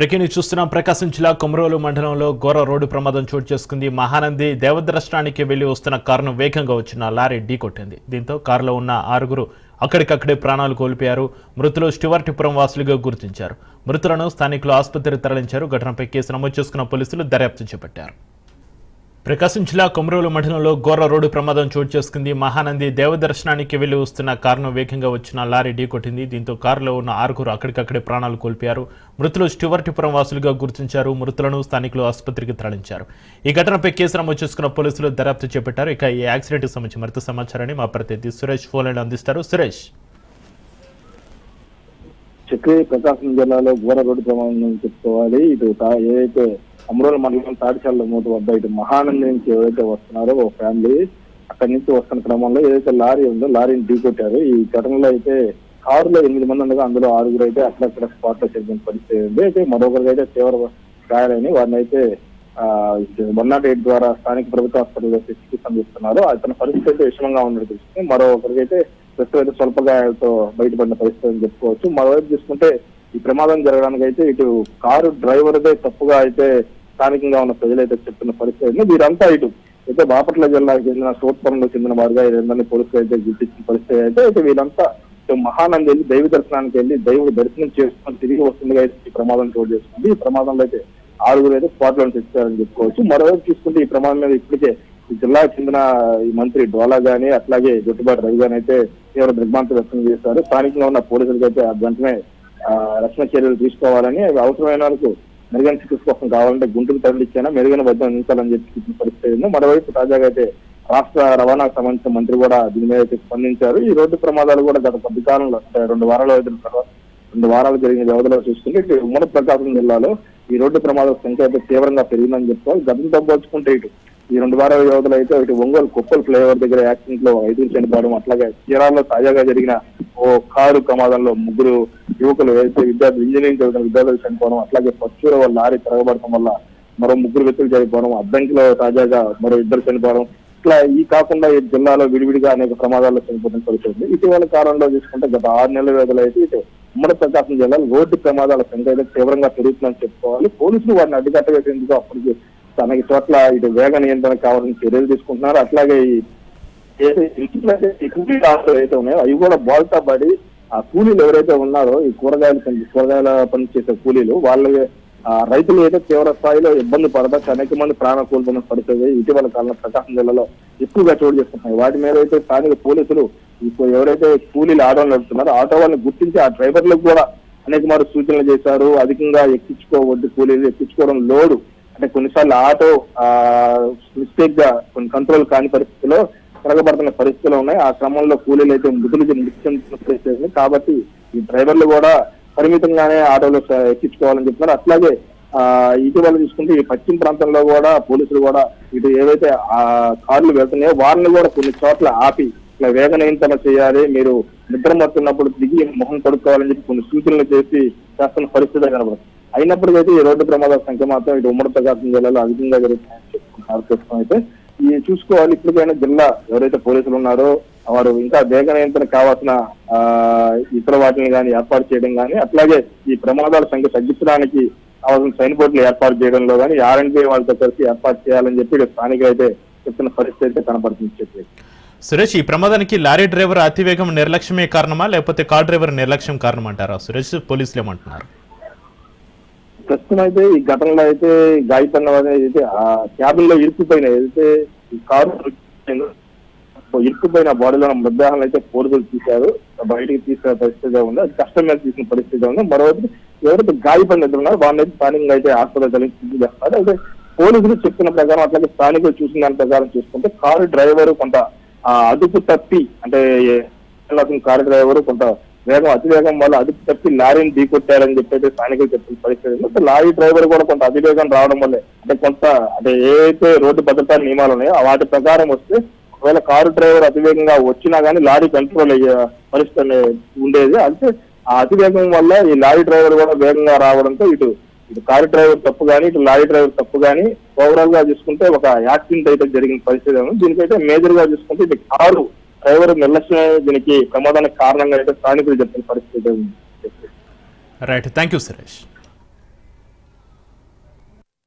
Breaking news చూస్తున్నాం. ప్రకాశం జిల్లా కొమరోలు మండలంలో ఘోర రోడ్డు ప్రమాదం చోటు చేసుకుంది. మహానంది దేవదర్శనానికి వెళ్లి వస్తున్న కారును వేగంగా వచ్చిన లారీ ఢీకొట్టింది. దీంతో కారులో ఉన్న 6 అక్కడికక్కడే ప్రాణాలు కోల్పోయారు. మృతులు స్టివర్టిపురం వాసులుగా గుర్తించారు. మృతులను స్థానికులు ఆసుపత్రికి తరలించారు. ఘటనపై కేసు నమోదు చేసుకున్న పోలీసులు దర్యాప్తు చేపట్టారు. ప్రకాశం జిల్లా కొమరోలు మండలంలో ఘోర రోడ్డు ప్రమాదం చోటు చేసుకుంది. మహానంది దేవదర్శనానికి వెళ్లి వస్తున్న కారును వేగంగా వచ్చిన లారీ ఢీకొట్టింది. దీంతో కారులో ఉన్న 6 అక్కడికక్కడే ప్రాణాలు కోల్పోయారు. మృతులు స్టివర్టిపురం వాసులుగా గుర్తించారు. మృతులను స్థానికులు ఆసుపత్రికి తరలించారు. ఈ ఘటనపై కేసు నమోదు చేసుకున్న పోలీసులు దర్యాప్తు చేపట్టారు. ఇక ఈ యాక్సిడెంట్ కి సంబంధించి మరింత సమాచారాన్ని మా ప్రతినిధి సురేష్ ఫోన్ అందిస్తారు. సురేష్, ప్రకాశం జిల్లాలో ఘోర రోడ్డు ప్రమాదం చెప్పుకోవాలి. ఇటు ఏదైతే అమరోలు మండలం తాడిచల్ల మూట వద్ద ఇటు మహానంది నుంచి ఎవరైతే వస్తున్నారో ఓ ఫ్యామిలీ అక్కడి నుంచి వస్తున్న క్రమంలో ఏదైతే లారీ ఉందో లారీని ఢీకొట్టారు. ఈ ఘటనలో అయితే కారులో 8 మంది ఉండగా అందులో 6 అయితే అక్కడక్కడ స్పాట్ లో చనిపోయిన పరిస్థితి ఉంది. అయితే మరొకరికి అయితే తీవ్ర గాయాలని వారిని అయితే 108 ద్వారా స్థానిక ప్రభుత్వ హాస్పిటల్లో చికిత్స అందిస్తున్నారు. అతని పరిస్థితి అయితే విషమంగా ఉన్నట్టు తెలుస్తుంది. మరొకరికి అయితే ప్రస్తుతం అయితే స్వల్ప గాయాలతో బయటపడిన పరిస్థితి అని చెప్పుకోవచ్చు. మరోవైపు చూసుకుంటే ఈ ప్రమాదం జరగడానికి అయితే ఇటు కారు డ్రైవర్దే తప్పుగా అయితే స్థానికంగా ఉన్న ప్రజలైతే చెప్తున్న పరిస్థితి. వీరంతా ఇటు అయితే బాపట్ల జిల్లాకు చెందిన సోత్పురంలో చెందిన వారుగా వీరందరినీ పోలీసులు అయితే గుర్తించిన పరిస్థితి అయితే వీరంతా మహానంది వెళ్ళి దైవ దర్శనానికి వెళ్ళి దైవుడు దర్శనం చేసుకుని తిరిగి వస్తుండగా అయితే ఈ ప్రమాదం చోటు చేసుకుంది. ఈ ప్రమాదంలో అయితే 6 అయితే స్పాట్ లో తెచ్చారని చెప్పుకోవచ్చు. మరోవైపు చూసుకుంటే ఈ ప్రమాదం మీద ఇప్పటికే ఈ జిల్లాకు చెందిన ఈ మంత్రి డోలా గాని అట్లాగే జొట్టుబాటి రవి గాని అయితే తీవ్ర దిగ్భ్రాంతి వ్యక్తం చేశారు. స్థానికంగా ఉన్న పోలీసులకు అయితే వెంటనే రక్షణ చర్యలు తీసుకోవాలని, అవసరమైన వరకు మెరుగైన చికిత్స కోసం కావాలంటే గుంటూరు తరలిచ్చానా మెరుగైన వైద్యం అందించాలని చెప్పి పరిస్థితి ఉంది. మరోవైపు తాజాగా అయితే రాష్ట్ర రవాణాకు సంబంధించిన మంత్రి కూడా దీని మీద అయితే స్పందించారు. ఈ రోడ్డు ప్రమాదాలు కూడా గత కొద్ది కాలంలో 2 వారాలు జరిగిన వ్యవధిలో చూసుకుంటే ఉమ్మడి ప్రకాశం జిల్లాలో ఈ రోడ్డు ప్రమాదాల సంఖ్య అయితే తీవ్రంగా పెరిగిందని చెప్పుకోవాలి. గతంతో పోల్చుకుంటే ఈ 2 వారాల వ్యవధిలో అయితే ఒంగోలు కొప్పల్ ఫ్లైఓవర్ దగ్గర యాక్సిడెంట్ లో 5 చనిపోవడం, అట్లాగే చీరాల్లో తాజాగా జరిగిన ఓ కారు ప్రమాదంలో 3 యువకులు అయితే ఇంజనీరింగ్ చదువుతున్న విద్యార్థులు చనిపోవడం, అట్లాగే పచ్చూర వల్ల లారీ తిరగబడటం వల్ల మరో 3 వ్యక్తులు చనిపోవడం, అద్దంకిలో తాజాగా మరో 2 చనిపోవడం, ఇట్లా ఈ కాకుండా ఈ జిల్లాలో విడివిడిగా అనేక ప్రమాదాల్లో చనిపోవడం పరిస్థితుంది. ఇటీవల కాలంలో చూసుకుంటే గత 6 నెలల వ్యవధిలో అయితే ఉమ్మడి ప్రకాశం జిల్లాలో రోడ్డు ప్రమాదాల సంఖ్య అయితే తీవ్రంగా పెరుగుతుందని చెప్పుకోవాలి. పోలీసులు వారిని అడ్డుకట్టవేసేందుకు అప్పటికి తనకి చోట్ల వేగ నియంత్రణ కావాలని చర్యలు తీసుకుంటున్నారు. అట్లాగే కూలీలు ఏవైతే ఉన్నాయో అవి కూడా బోల్తా పడి ఆ కూలీలు ఎవరైతే ఉన్నారో ఈ కూరగాయల పని చేసే కూలీలు వాళ్ళ రైతులు అయితే తీవ్ర స్థాయిలో ఇబ్బంది పడవచ్చు. అనేక మంది ప్రాణ కోల్పోయిన పరిస్థితి ఇటీవల కాలంలో ప్రకాశం జిల్లాలో ఎక్కువగా చోటు చేసుకుంటున్నాయి. వాటి మీద అయితే స్థానిక పోలీసులు ఎవరైతే కూలీలు ఆటోలు నడుపుతున్నారో ఆటో వాళ్ళని గుర్తించి ఆ డ్రైవర్లకు కూడా అనేక సూచనలు చేశారు. అధికంగా ఎక్కించుకోవద్దు, కూలీలు ఎక్కించుకోవడం లోడు అంటే కొన్నిసార్లు ఆటో మిస్టేక్ గా కొన్ని కంట్రోల్ కాని పరిస్థితిలో తిరగబడుతున్న పరిస్థితులు ఉన్నాయి. ఆ క్రమంలో కూలీలు అయితే మృతి చెందుతున్న పరిస్థితి. కాబట్టి ఈ డ్రైవర్లు కూడా పరిమితంగానే ఆటోలో ఎక్కించుకోవాలని చెప్తున్నారు. అట్లాగే ఇటీవల చూసుకుంటే ఈ పశ్చిమ ప్రాంతంలో కూడా పోలీసులు కూడా ఇటు ఏవైతే ఆ కార్లు వెళ్తున్నాయో వారిని కూడా కొన్ని చోట్ల ఆపి ఇట్లా వేగ నియంత్రణ చేయాలి, మీరు నిద్రమత్తున్నప్పుడు దిగి మొహం కడుక్కోవాలని చెప్పి కొన్ని సూచనలు చేస్తున్న పరిస్థితి కనబడుతుంది. అయినప్పటికైతే ఈ రోడ్డు ప్రమాదాల సంఖ్య మాత్రం ఇటు ఉమ్మడి ప్రకాశం జిల్లాలో అధికంగా జరుగుతున్నాయని చెప్పుకుంటున్నారు. ప్రస్తుతం అయితే ఈ చూసుకోవాలి ఇప్పటికైనా జిల్లా ఎవరైతే పోలీసులు ఉన్నారో వారు ఇంకా వేగ నియంత్రణ కావాల్సిన ఇతర వాటిని కానీ ఏర్పాటు చేయడం కానీ, అట్లాగే ఈ ప్రమాదాల సంఖ్య తగ్గించడానికి కావాల్సిన సైన్ బోర్డులు ఏర్పాటు చేయడంలో కానీ R&B వాళ్ళతో కలిసి ఏర్పాటు చేయాలని చెప్పి స్థానికులు అయితే చెప్తున్న పరిస్థితి అయితే కనబడుతుంది. చెప్పి సురేష్, ఈ ప్రమాదానికి లారీ డ్రైవర్ అతివేగం నిర్లక్ష్యమే కారణమా లేకపోతే కార్ డ్రైవర్ నిర్లక్ష్యం కారణమంటారా? సురేష్, పోలీసులు ఏమంటున్నారు? ప్రస్తుతం అయితే ఈ ఘటనలో అయితే గాయపడిన అయితే ఆ క్యాబిన్ లో ఇరుక్కుపోయిన ఏదైతే ఈ కారు ఇరుక్కుపోయిన బాడీలో మృతదేహాలను అయితే పోలీసులు తీశారు. బయటికి తీసుకునే పరిస్థితి ఉంది. అది కష్టం మీద తీసుకునే పరిస్థితి ఉంది. మరోవైపు ఎవరైతే గాయపడిన ఉన్నారో వాళ్ళని అయితే స్థానికంగా అయితే ఆసుపత్రి చేస్తారు. అయితే పోలీసులు చెప్తున్న ప్రకారం అట్లాగే స్థానికులు చూసిన దాని ప్రకారం చూసుకుంటే కారు డ్రైవర్ కొంత అదుపు తప్పి అంటే కారు డ్రైవర్ కొంత అతివేగం వల్ల అదుపు తప్పి లారీని ఢీకొట్టారని చెప్పి స్థానికులు చెప్పిన పరిస్థితి. లారీ డ్రైవర్ కూడా కొంత అతివేగం రావడం వల్లే అంటే ఏవైతే రోడ్డు భద్రతా నియమాలు ఉన్నాయో వాటి ప్రకారం వస్తే ఒకవేళ కారు డ్రైవర్ అతివేగంగా వచ్చినా గానీ లారీ కంట్రోల్ అయ్యే పరిస్థితి ఉండేది. అంటే ఆ అతివేగం వల్ల ఈ లారీ డ్రైవర్ కూడా వేగంగా రావడంతో ఇటు కారు డ్రైవర్ తప్పు కానీ ఇటు లారీ డ్రైవర్ తప్పు కానీ ఓవరాల్ గా చూసుకుంటే ఒక యాక్సిడెంట్ అయితే జరిగిన పరిస్థితి. దీనికైతే మేజర్ గా చూసుకుంటే ఇది కారు డ్రైవర్ నిర్లక్ష్యమే దీనికి ప్రమాదానికి కారణంగా అయితే స్థానికులు చెప్పిన పరిస్థితి. Right, thank you Suresh.